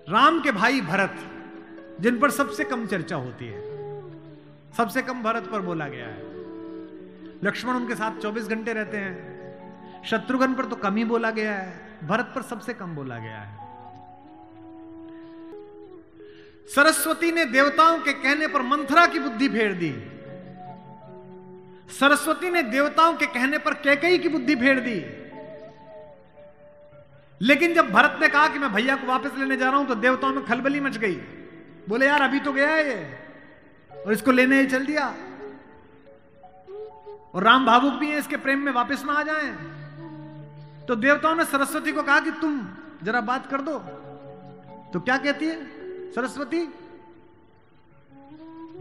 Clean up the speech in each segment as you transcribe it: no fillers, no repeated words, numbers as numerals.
राम के भाई भरत, जिन पर सबसे कम चर्चा होती है, सबसे कम भरत पर बोला गया है। लक्ष्मण उनके साथ 24 घंटे रहते हैं। शत्रुघ्न पर तो कम ही बोला गया है, भरत पर सबसे कम बोला गया है। सरस्वती ने देवताओं के कहने पर मंथरा की बुद्धि फेर दी। सरस्वती ने देवताओं के कहने पर कैकेयी की बुद्धि फेर दी। लेकिन जब भरत ने कहा कि मैं भैया को वापस लेने जा रहा हूं, तो देवताओं में खलबली मच गई। बोले यार अभी तो गया है ये, और इसको लेने ही चल दिया, और राम भावुक भी है, इसके प्रेम में वापस ना आ जाएं। तो देवताओं ने सरस्वती को कहा कि तुम जरा बात कर दो। तो क्या कहती है सरस्वती?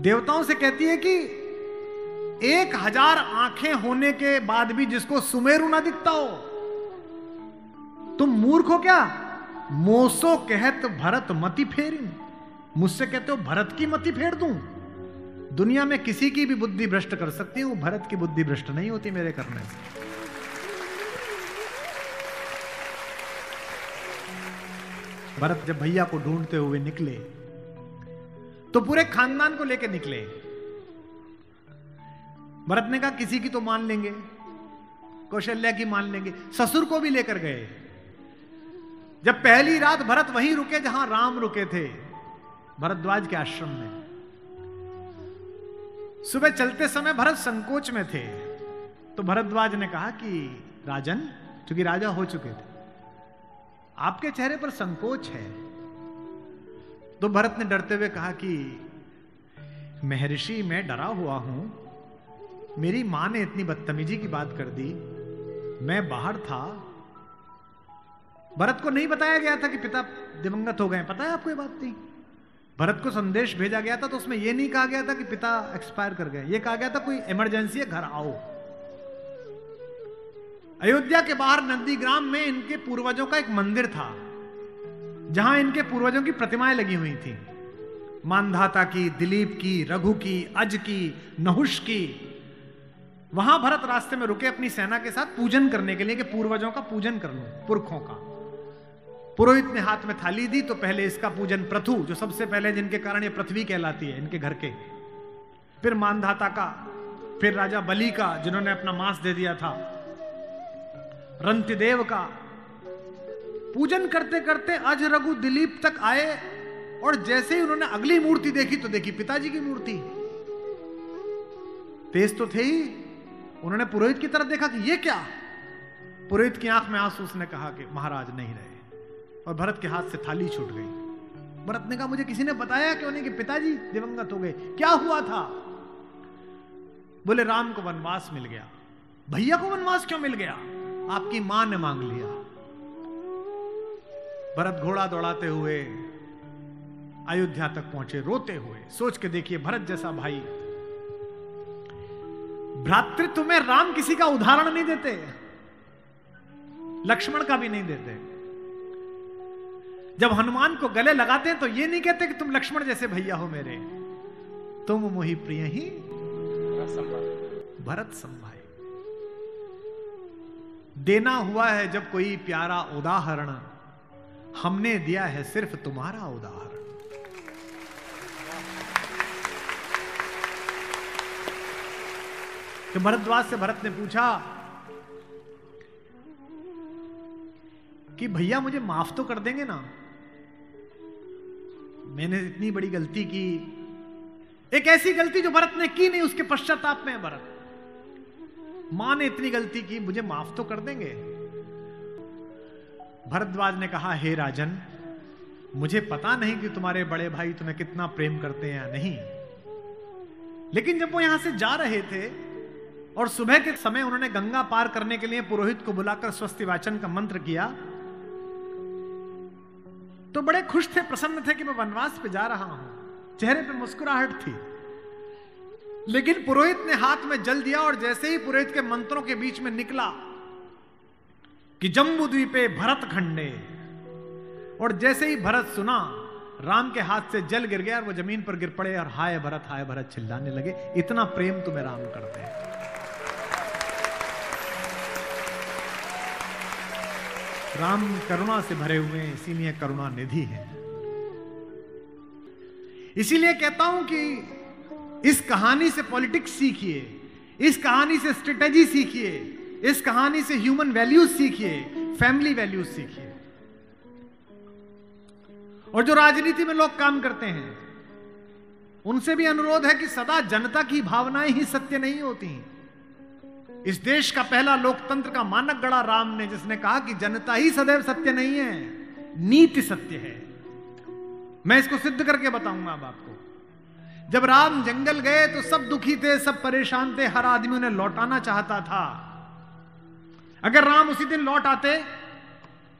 देवताओं से कहती है कि 1000 आंखें होने के बाद भी जिसको सुमेरु ना दिखता हो, तुम मूर्ख हो क्या? मोसो कहत भरत मति फेरी, मुझसे कहते हो भरत की मति फेर दूं? दुनिया में किसी की भी बुद्धि भ्रष्ट कर सकती हूं, भरत की बुद्धि भ्रष्ट नहीं होती मेरे करने से। भरत जब भैया को ढूंढते हुए निकले तो पूरे खानदान को लेकर निकले। भरत ने कहा किसी की तो मान लेंगे, कौशल्या की मान लेंगे, ससुर को भी लेकर गए। जब पहली रात भरत वहीं रुके जहां राम रुके थे, भरद्वाज के आश्रम में। सुबह चलते समय भरत संकोच में थे, तो भरद्वाज ने कहा कि राजन, क्योंकि राजा हो चुके थे, आपके चेहरे पर संकोच है। तो भरत ने डरते हुए कहा कि महर्षि मैं डरा हुआ हूं, मेरी मां ने इतनी बदतमीजी की बात कर दी, मैं बाहर था। भरत को नहीं बताया गया था कि पिता दिवंगत हो गए, पता है आपको ये बात नहीं? भरत को संदेश भेजा गया था तो उसमें यह नहीं कहा गया था कि पिता एक्सपायर कर गए, यह कहा गया था कोई इमरजेंसी है, घर आओ। अयोध्या के बाहर नंदीग्राम में इनके पूर्वजों का एक मंदिर था, जहां इनके पूर्वजों की प्रतिमाएं लगी हुई थी। मानधाता की, दिलीप की, रघु की, अज की, नहुष की। वहां भरत रास्ते में रुके अपनी सेना के साथ पूजन करने के लिए, कि पूर्वजों का पूजन कर लूं, पुरखों का। पुरोहित ने हाथ में थाली दी, तो पहले इसका पूजन प्रथु, जो सबसे पहले जिनके कारण ये पृथ्वी कहलाती है, इनके घर के, फिर मानधाता का, फिर राजा बलि का जिन्होंने अपना मांस दे दिया था, रंतिदेव का। पूजन करते करते अज, रघु, दिलीप तक आए, और जैसे ही उन्होंने अगली मूर्ति देखी तो देखी पिताजी की मूर्ति। तेज तो थे ही, उन्होंने पुरोहित की तरफ देखा कि ये क्या? पुरोहित की आंख में आंसू, उसने कहा कि महाराज नहीं रहे, और भरत के हाथ से थाली छूट गई। भरत ने कहा मुझे किसी ने बताया क्यों नहीं कि पिताजी दिवंगत हो गए, क्या हुआ था? बोले राम को वनवास मिल गया। भैया को वनवास क्यों मिल गया? आपकी मां ने मांग लिया। भरत घोड़ा दौड़ाते हुए अयोध्या तक पहुंचे, रोते हुए। सोच के देखिए, भरत जैसा भाई, भ्रातृत्व में राम किसी का उदाहरण नहीं देते, लक्ष्मण का भी नहीं देते। जब हनुमान को गले लगाते हैं तो ये नहीं कहते कि तुम लक्ष्मण जैसे भैया हो मेरे, तुम मोहि प्रिय ही भरत संभाई। देना हुआ है जब कोई प्यारा उदाहरण, हमने दिया है सिर्फ तुम्हारा उदाहरण। कि भरद्वाज से भरत ने पूछा कि भैया मुझे माफ तो कर देंगे ना, मैंने इतनी बड़ी गलती की, एक ऐसी गलती जो भरत ने की नहीं, उसके पश्चाताप में है भरत। मां ने इतनी गलती की, मुझे माफ तो कर देंगे? भरद्वाज ने कहा हे राजन, मुझे पता नहीं कि तुम्हारे बड़े भाई तुम्हें कितना प्रेम करते हैं या नहीं, लेकिन जब वो यहां से जा रहे थे और सुबह के समय उन्होंने गंगा पार करने के लिए पुरोहित को बुलाकर स्वस्ति वाचन का मंत्र किया, तो बड़े खुश थे, प्रसन्न थे कि मैं वनवास पे जा रहा हूं, चेहरे पे मुस्कुराहट थी। लेकिन पुरोहित ने हाथ में जल दिया, और जैसे ही पुरोहित के मंत्रों के बीच में निकला कि जम्बू द्वीपे भरत खंडे, और जैसे ही भरत सुना, राम के हाथ से जल गिर गया और वो जमीन पर गिर पड़े, और हाय भरत चिल्लाने लगे, इतना प्रेम तुम्हें राम करते हैं। राम करुणा से भरे हुए, इसीलिए करुणा निधि है। इसीलिए कहता हूं कि इस कहानी से पॉलिटिक्स सीखिए, इस कहानी से स्ट्रेटेजी सीखिए, इस कहानी से ह्यूमन वैल्यूज सीखिए, फैमिली वैल्यूज सीखिए। और जो राजनीति में लोग काम करते हैं उनसे भी अनुरोध है कि सदा जनता की भावनाएं ही सत्य नहीं होती। इस देश का पहला लोकतंत्र का मानक गढ़ा राम ने, जिसने कहा कि जनता ही सदैव सत्य नहीं है, नीति सत्य है। मैं इसको सिद्ध करके बताऊंगा अब आपको। जब राम जंगल गए तो सब दुखी थे, सब परेशान थे, हर आदमी उन्हें लौटाना चाहता था। अगर राम उसी दिन लौट आते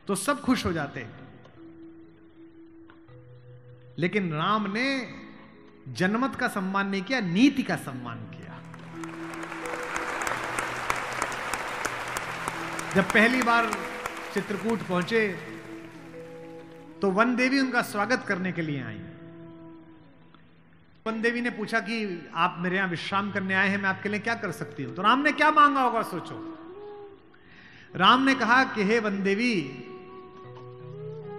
तो सब खुश हो जाते, लेकिन राम ने जनमत का सम्मान नहीं किया, नीति का सम्मान किया। जब पहली बार चित्रकूट पहुंचे तो वन देवी उनका स्वागत करने के लिए आई। वन देवी ने पूछा कि आप मेरे यहां विश्राम करने आए हैं, मैं आपके लिए क्या कर सकती हूं। तो राम ने क्या मांगा होगा सोचो। राम ने कहा कि हे वन देवी,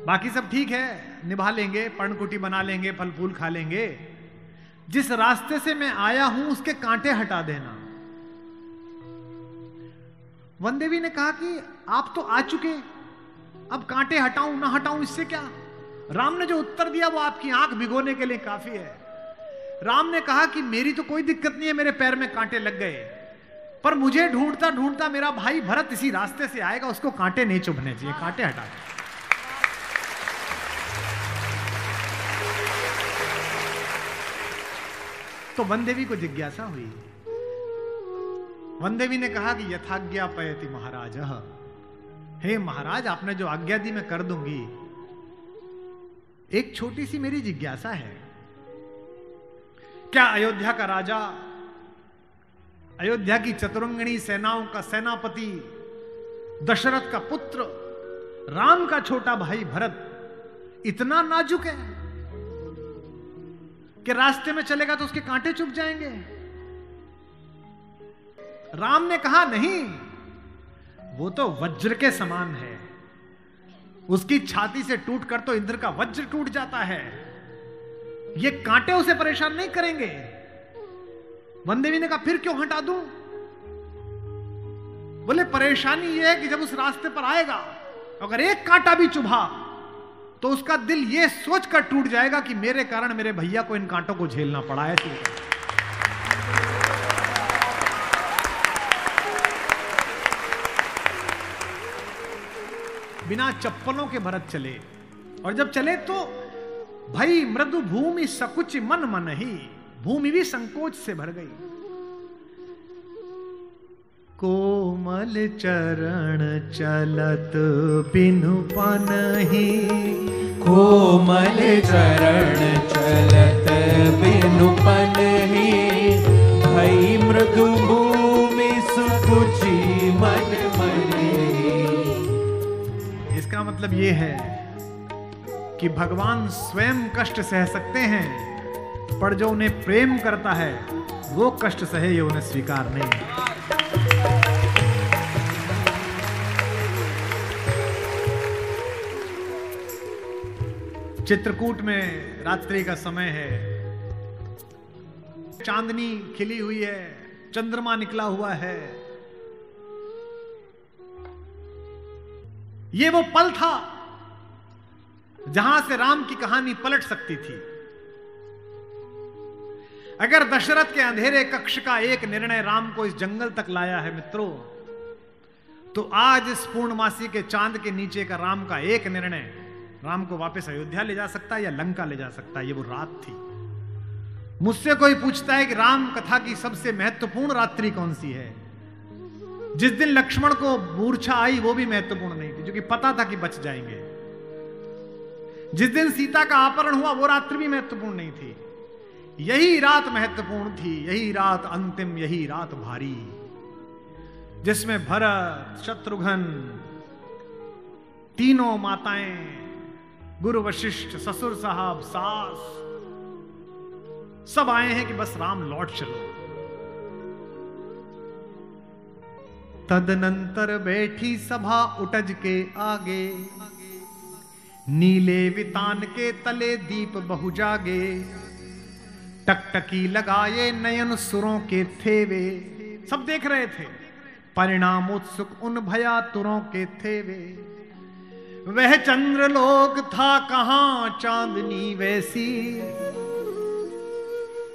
बाकी सब ठीक है, निभा लेंगे, पर्णकुटी बना लेंगे, फल फूल खा लेंगे, जिस रास्ते से मैं आया हूं उसके कांटे हटा देना। वन देवी ने कहा कि आप तो आ चुके, अब कांटे हटाऊं ना हटाऊं इससे क्या। राम ने जो उत्तर दिया वो आपकी आंख भिगोने के लिए काफी है। राम ने कहा कि मेरी तो कोई दिक्कत नहीं है, मेरे पैर में कांटे लग गए, पर मुझे ढूंढता ढूंढता मेरा भाई भरत इसी रास्ते से आएगा, उसको कांटे नहीं चुभने चाहिए, कांटे हटा दे। तो वन देवी को जिज्ञासा हुई। वन देवी ने कहा कि यथाज्ञा पयति महाराज, हे महाराज आपने जो आज्ञा दी मैं कर दूंगी। एक छोटी सी मेरी जिज्ञासा है, क्या अयोध्या का राजा, अयोध्या की चतुरंगिणी सेनाओं का सेनापति, दशरथ का पुत्र, राम का छोटा भाई भरत इतना नाजुक है कि रास्ते में चलेगा तो उसके कांटे चुभ जाएंगे? राम ने कहा नहीं, वो तो वज्र के समान है, उसकी छाती से टूटकर तो इंद्र का वज्र टूट जाता है, ये कांटे उसे परेशान नहीं करेंगे। वन देवी ने कहा फिर क्यों हटा दूं? बोले परेशानी यह है कि जब उस रास्ते पर आएगा अगर एक कांटा भी चुभा तो उसका दिल यह सोचकर टूट जाएगा कि मेरे कारण मेरे भैया को इन कांटों को झेलना पड़ा है। बिना चप्पलों के भरत चले, और जब चले तो भाई मृदु भूमि सकुच मन मन ही, भूमि भी संकोच से भर गई। कोमल चरण चलत बिनु पनहि, कोमल चरण चलत बिनु पनहि, भई मृदु भूमि सुकुचि मन मनि। इसका मतलब यह है कि भगवान स्वयं कष्ट सह सकते हैं, पर जो उन्हें प्रेम करता है वो कष्ट सहे ये उन्हें स्वीकार नहीं। चित्रकूट में रात्रि का समय है, चांदनी खिली हुई है, चंद्रमा निकला हुआ है। ये वो पल था जहां से राम की कहानी पलट सकती थी। अगर दशरथ के अंधेरे कक्ष का एक निर्णय राम को इस जंगल तक लाया है मित्रों, तो आज इस पूर्णमासी के चांद के नीचे का राम का एक निर्णय राम को वापस अयोध्या ले जा सकता है या लंका ले जा सकता है। ये वो रात थी। मुझसे कोई पूछता है कि राम कथा की सबसे महत्वपूर्ण रात्रि कौन सी है, जिस दिन लक्ष्मण को मूर्छा आई वो भी महत्वपूर्ण नहीं थी, क्योंकि पता था कि बच जाएंगे। जिस दिन सीता का अपहरण हुआ वो रात्रि भी महत्वपूर्ण नहीं थी। यही रात महत्वपूर्ण थी, यही रात अंतिम, यही रात भारी, जिसमें भरत, शत्रुघ्न, तीनों माताएं, गुरु वशिष्ठ, ससुर साहब, सास, सब आए हैं कि बस राम लौट चलो। तदनंतर बैठी सभा उटज के आगे, नीले वितान के तले दीप बहु जागे। टकटकी लगाए नयन सुरों के थे वे, सब देख रहे थे। परिणाम उत्सुक उन भयातुरों के थे वे, वह चंद्रलोक था कहां चांदनी वैसी।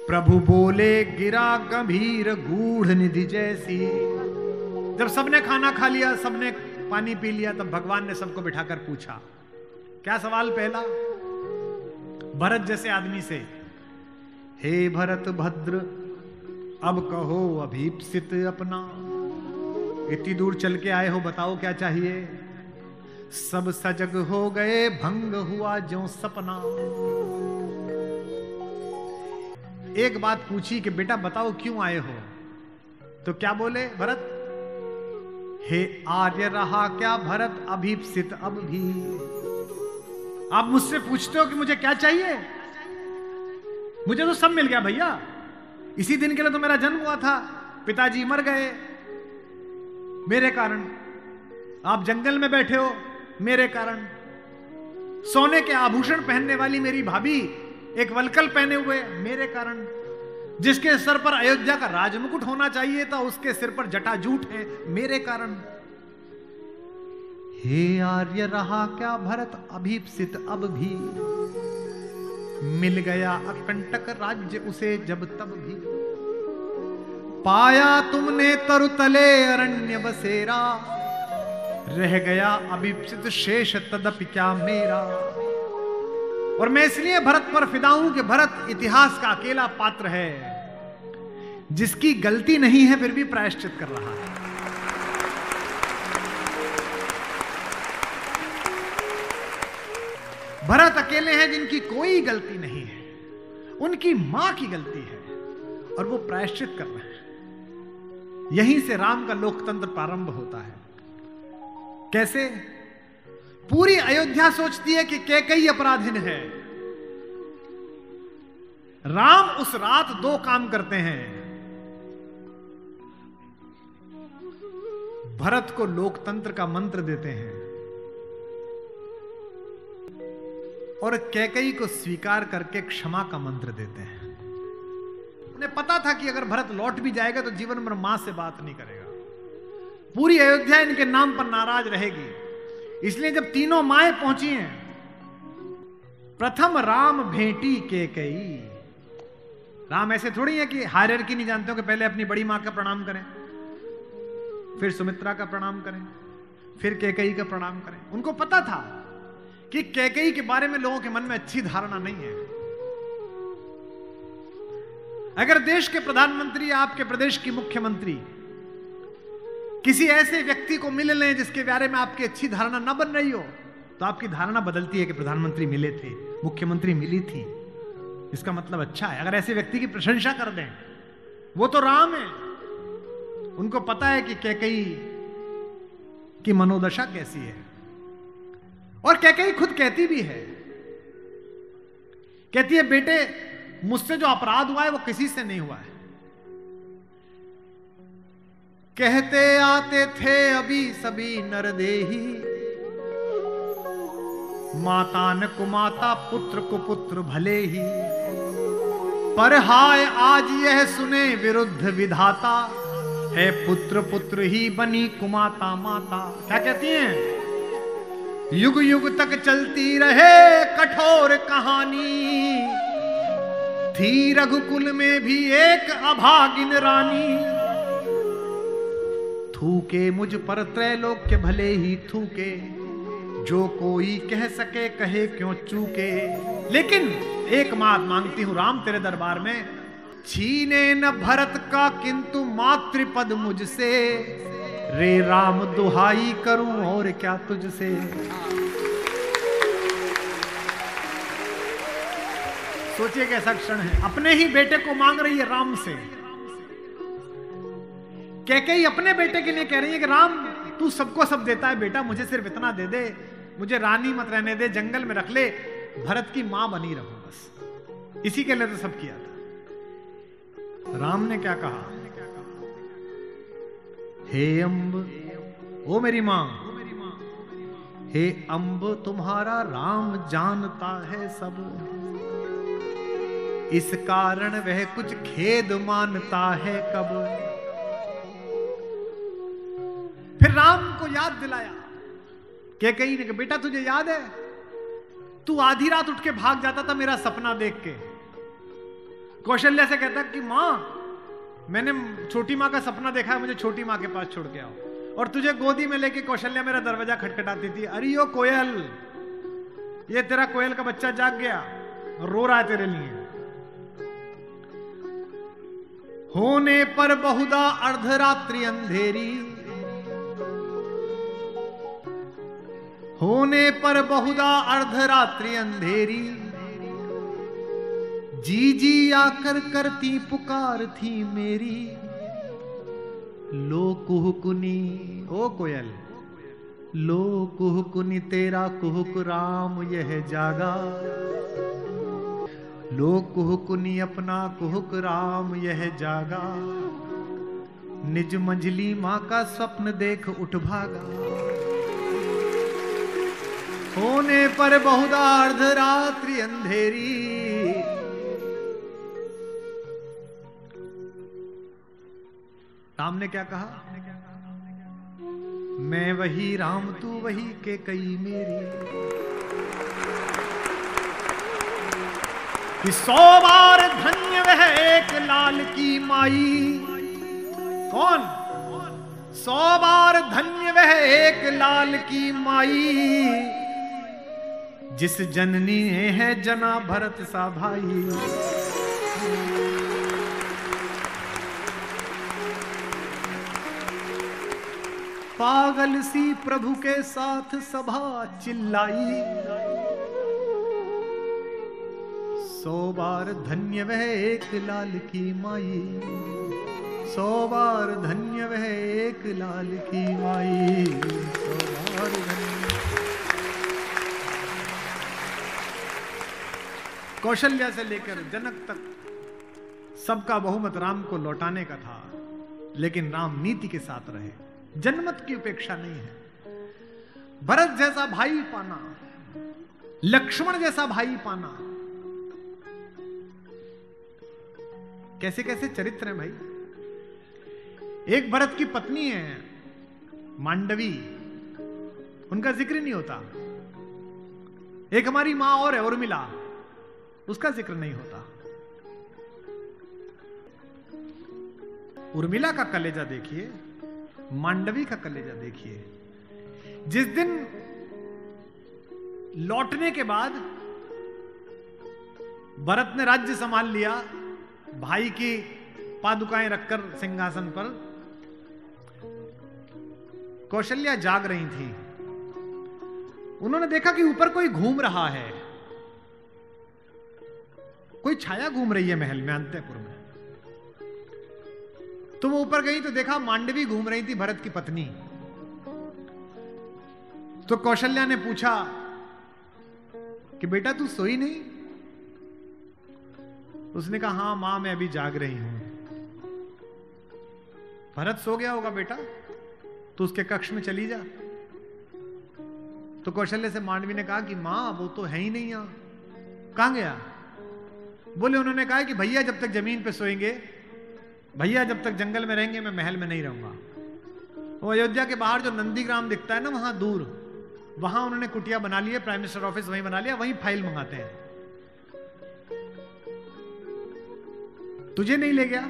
प्रभु बोले गिरा गंभीर गूढ़ निधि जैसी। जब सबने खाना खा लिया, सबने पानी पी लिया, तब भगवान ने सबको बिठाकर पूछा। क्या सवाल पहला? भरत जैसे आदमी से, हे भरत भद्र, अब कहो अभीप्सित अपना। इतनी दूर चल के आए हो, बताओ क्या चाहिए? सब सजग हो गए, भंग हुआ ज्यों सपना। एक बात पूछी कि बेटा बताओ क्यों आए हो? तो क्या बोले भरत? हे आर्य रहा क्या भरत अभीप्सित अब भी। आप मुझसे पूछते हो कि मुझे क्या चाहिए? मुझे तो सब मिल गया भैया। इसी दिन के लिए तो मेरा जन्म हुआ था, पिताजी मर गए मेरे कारण, आप जंगल में बैठे हो मेरे कारण, सोने के आभूषण पहनने वाली मेरी भाभी एक वलकल पहने हुए मेरे कारण, जिसके सर पर अयोध्या का राजमुकुट होना चाहिए था उसके सिर पर जटाजूट है मेरे कारण। हे आर्य रहा क्या भरत अभीप्सित अब भी। मिल गया अकंटक राज्य उसे जब तब भी। पाया तुमने तरुतले अरण्य बसेरा, रह गया अभीप्सित शेष तदपि क्या मेरा। और मैं इसलिए भरत पर फिदा हूं कि भरत इतिहास का अकेला पात्र है जिसकी गलती नहीं है फिर भी प्रायश्चित कर रहा है। भरत अकेले हैं जिनकी कोई गलती नहीं है, उनकी मां की गलती है और वो प्रायश्चित कर रहे हैं। यहीं से राम का लोकतंत्र प्रारंभ होता है। कैसे? पूरी अयोध्या सोचती है कि कैकेयी अपराधीन है। राम उस रात 2 काम करते हैं। भरत को लोकतंत्र का मंत्र देते हैं और कैकेयी को स्वीकार करके क्षमा का मंत्र देते हैं। उन्हें पता था कि अगर भरत लौट भी जाएगा तो जीवन भर मां से बात नहीं करेगा, पूरी अयोध्या इनके नाम पर नाराज रहेगी। इसलिए जब तीनों माएं पहुंची हैं, प्रथम राम भेंटी कैकेयी। राम ऐसे थोड़ी है कि हायरार्की नहीं जानते हो कि पहले अपनी बड़ी मां का प्रणाम करें, फिर सुमित्रा का प्रणाम करें, फिर कैकेयी का प्रणाम करें। उनको पता था कि कैकेयी के बारे में लोगों के मन में अच्छी धारणा नहीं है। अगर देश के प्रधानमंत्री, आपके प्रदेश की मुख्यमंत्री किसी ऐसे व्यक्ति को मिल लें जिसके बारे में आपकी अच्छी धारणा न बन रही हो, तो आपकी धारणा बदलती है कि प्रधानमंत्री मिले थे, मुख्यमंत्री मिली थी, इसका मतलब अच्छा है। अगर ऐसे व्यक्ति की प्रशंसा कर दें, वो तो राम है, उनको पता है कि कैकेयी की मनोदशा कैसी है। और कैकेयी खुद कहती भी है, कहती है बेटे मुझसे जो अपराध हुआ है वो किसी से नहीं हुआ है। कहते आते थे अभी सभी नरदेही, माता न कुमाता पुत्र को पुत्र भले ही। पर हाय आज यह सुने विरुद्ध विधाता, है पुत्र पुत्र ही बनी कुमाता माता। क्या कहती हैं? युग युग तक चलती रहे कठोर कहानी, थी रघुकुल में भी एक अभागिन रानी। थूके मुझ पर त्रैलोक्य भले ही थूके, जो कोई कह सके कहे क्यों चूके। लेकिन एक बात मांगती हूं राम तेरे दरबार में, छीने न भरत का किंतु मातृपद मुझसे। रे राम दुहाई करूं और क्या तुझसे। सोचिए कैसा क्षण है, अपने ही बेटे को मांग रही है राम से। कैकेयी अपने बेटे के लिए कह रही है कि राम तू सबको सब देता है बेटा, मुझे सिर्फ इतना दे दे, मुझे रानी मत रहने दे, जंगल में रख ले, भरत की मां बनी रहूं बस। इसी के लिए तो सब किया था। राम ने क्या कहा? हे अम्ब, ओ मेरी मां, हे अम्ब तुम्हारा राम जानता है सब। इस कारण वह कुछ खेद मानता है कब। फिर राम को याद दिलाया, कैकेयी ने कहा बेटा तुझे याद है तू आधी रात उठ के भाग जाता था मेरा सपना देख के। कौशल्या से कहता कि मां मैंने छोटी मां का सपना देखा है, मुझे छोटी मां के पास छोड़ के आओ। और तुझे गोदी में लेके कौशल्या मेरा दरवाजा खटखटाती थी, अरे यो कोयल, ये तेरा कोयल का बच्चा जाग गया, रो रहा है तेरे लिए। होने पर बहुधा अर्धरात्रि अंधेरी, होने पर बहुधा अर्धरात्रि अंधेरी, जी जी आकर करती पुकार थी मेरी। लो कुहुकुनी, ओ कोयल, लो कुहुकुनी तेरा कुहुक राम यह जागा। लो कुहुकुनी अपना कुहुक राम यह जागा। निज मंझली मां का स्वप्न देख उठ भागा। होने पर बहुधा अर्धरात्रि अंधेरी, राम ने क्या कहा, मैं वही राम तू वही कैकेयी मेरी। कि 100 बार धन्य वह एक लाल की माई। कौन? 100 बार धन्य वह एक लाल की माई, जिस जननी ने है जना भरत सा भाई। पागल सी प्रभु के साथ सभा चिल्लाई। 100 बार धन्य वह एक लाल की माई। 100 बार धन्य वह एक लाल की माई। 100 बार धन्य। कौशल्या से लेकर जनक तक सबका बहुमत राम को लौटाने का था, लेकिन राम नीति के साथ रहे, जनमत की उपेक्षा नहीं है। भरत जैसा भाई पाना, लक्ष्मण जैसा भाई पाना, कैसे कैसे चरित्र हैं भाई। एक भरत की पत्नी है मांडवी, उनका जिक्र नहीं होता। एक हमारी मां और है उर्मिला, उसका जिक्र नहीं होता। उर्मिला का कलेजा देखिए, मांडवी का कलेजा देखिए। जिस दिन लौटने के बाद भरत ने राज्य संभाल लिया, भाई की पादुकाएं रखकर सिंहासन पर, कौशल्या जाग रही थी। उन्होंने देखा कि ऊपर कोई घूम रहा है, कोई छाया घूम रही है महल में, अंतःपुर में। तो वो ऊपर गई तो देखा मांडवी घूम रही थी, भरत की पत्नी। तो कौशल्या ने पूछा कि बेटा तू सोई नहीं? उसने कहा हां मां मैं अभी जाग रही हूं। भरत सो गया होगा बेटा, तो उसके कक्ष में चली जा। तो कौशल्या से मांडवी ने कहा कि मां वो तो है ही नहीं यहां, कहां गया? बोले उन्होंने कहा कि भैया जब तक जमीन पे सोएंगे, भैया जब तक जंगल में रहेंगे, मैं महल में नहीं रहूंगा। वो अयोध्या के बाहर जो नंदीग्राम दिखता है ना वहां दूर, वहां उन्होंने कुटिया बना ली है, प्राइम मिनिस्टर ऑफिस वहीं बना लिया, वहीं फाइल मंगाते हैं। तुझे नहीं ले गया?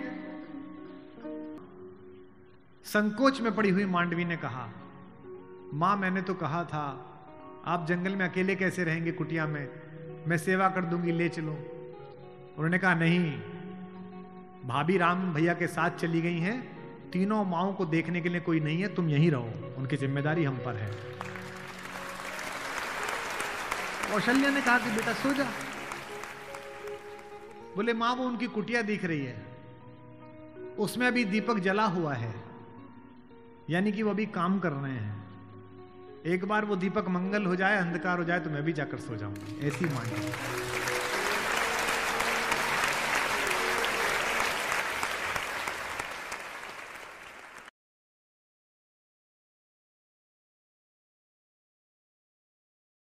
संकोच में पड़ी हुई मांडवी ने कहा मां मैंने तो कहा था आप जंगल में अकेले कैसे रहेंगे कुटिया में, मैं सेवा कर दूंगी, ले चलो। उन्होंने कहा नहीं, भाभी राम भैया के साथ चली गई हैं, तीनों माओं को देखने के लिए कोई नहीं है, तुम यहीं रहो, उनकी जिम्मेदारी हम पर है। कौशल्या ने कहा कि बेटा सो जा। बोले मां वो उनकी कुटिया दिख रही है, उसमें अभी दीपक जला हुआ है, यानी कि वो अभी काम कर रहे हैं। एक बार वो दीपक मंगल हो जाए, अंधकार हो जाए तो मैं भी जाकर सो जाऊंगी, ऐसी मांगी।